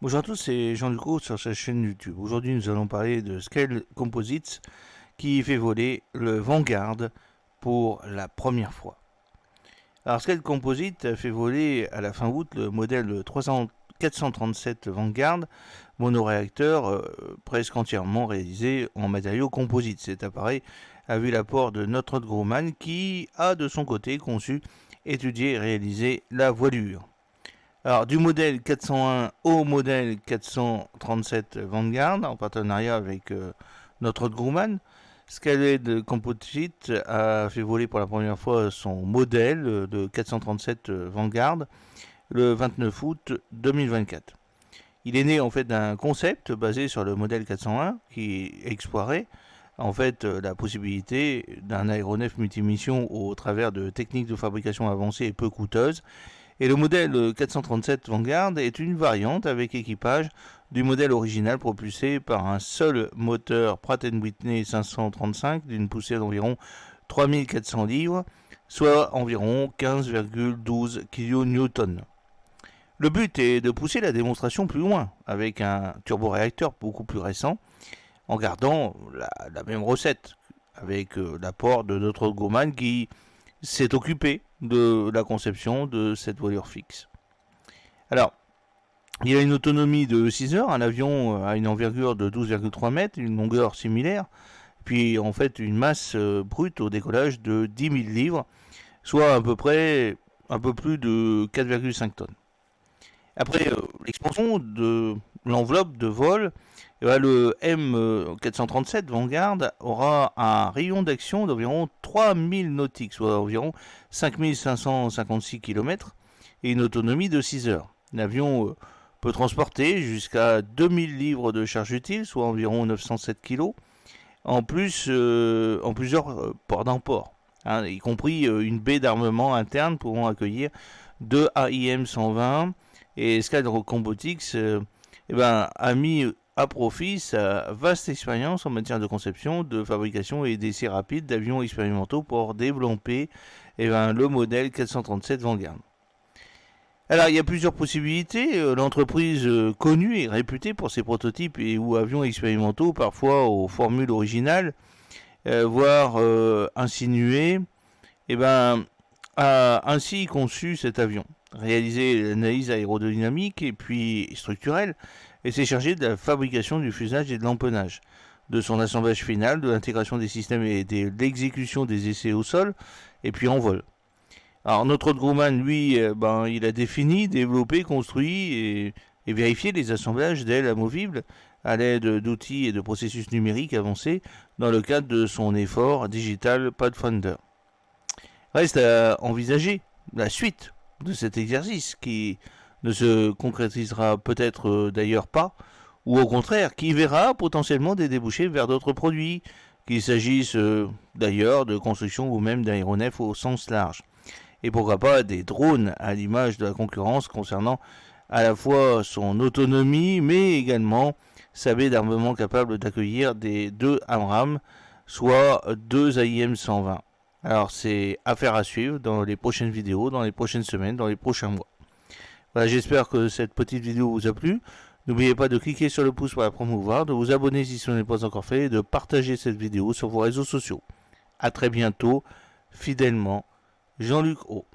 Bonjour à tous, c'est Jean Lucot sur sa chaîne YouTube. Aujourd'hui, nous allons parler de Scale Composites qui fait voler le Vanguard pour la première fois. Alors, Scale Composites a fait voler à la fin août le modèle 437 Vanguard, monoréacteur presque entièrement réalisé en matériaux composites. Cet appareil a vu l'apport de Northrop Grumman qui a de son côté conçu, étudié et réalisé la voilure. Alors, du modèle 401 au modèle 437 Vanguard, en partenariat avec Northrop Grumman, Scaled Composite a fait voler pour la première fois son modèle de 437 Vanguard le 29 août 2024. Il est né en fait d'un concept basé sur le modèle 401 qui explorait en fait la possibilité d'un aéronef multimission au travers de techniques de fabrication avancées et peu coûteuses. Et le modèle 437 Vanguard est une variante avec équipage du modèle original propulsé par un seul moteur Pratt & Whitney 535 d'une poussée d'environ 3400 livres, soit environ 15,12 kN. Le but est de pousser la démonstration plus loin avec un turboréacteur beaucoup plus récent en gardant la même recette avec l'apport de notre Grumman qui s'est occupé de la conception de cette voilure fixe. Alors, il a une autonomie de 6 heures, un avion a une envergure de 12,3 mètres, une longueur similaire, puis en fait une masse brute au décollage de 10 000 livres, soit à peu près un peu plus de 4,5 tonnes. Après l'expansion de l'enveloppe de vol, le M437 Vanguard aura un rayon d'action d'environ 3000 nautiques, soit environ 5556 km, et une autonomie de 6 heures. L'avion peut transporter jusqu'à 2000 livres de charge utile, soit environ 907 kg, en plusieurs ports d'emport, y compris une baie d'armement interne pouvant accueillir 2 AIM 120. Et Scale Composites a mis à profit sa vaste expérience en matière de conception, de fabrication et d'essais rapides d'avions expérimentaux pour développer le modèle 437 Vanguard. Alors, il y a plusieurs possibilités. L'entreprise connue et réputée pour ses prototypes et ou avions expérimentaux, parfois aux formules originales, voire insinuées, a ainsi conçu cet avion, réalisé l'analyse aérodynamique et puis structurelle, et s'est chargé de la fabrication du fuselage et de l'empennage, de son assemblage final, de l'intégration des systèmes et de l'exécution des essais au sol, et puis en vol. Alors notre Grumman, lui, il a défini, développé, construit et vérifié les assemblages d'ailes amovibles à l'aide d'outils et de processus numériques avancés dans le cadre de son effort Digital Pathfinder. Reste à envisager la suite de cet exercice qui ne se concrétisera peut-être d'ailleurs pas, ou au contraire qui verra potentiellement des débouchés vers d'autres produits, qu'il s'agisse d'ailleurs de construction ou même d'aéronefs au sens large. Et pourquoi pas des drones à l'image de la concurrence concernant à la fois son autonomie mais également sa baie d'armement capable d'accueillir des 2 AMRAAM, soit 2 AIM 120. Alors c'est affaire à suivre dans les prochaines vidéos, dans les prochaines semaines, dans les prochains mois. Voilà, j'espère que cette petite vidéo vous a plu. N'oubliez pas de cliquer sur le pouce pour la promouvoir, de vous abonner si ce n'est pas encore fait et de partager cette vidéo sur vos réseaux sociaux. A très bientôt, fidèlement, Jean-Luc O.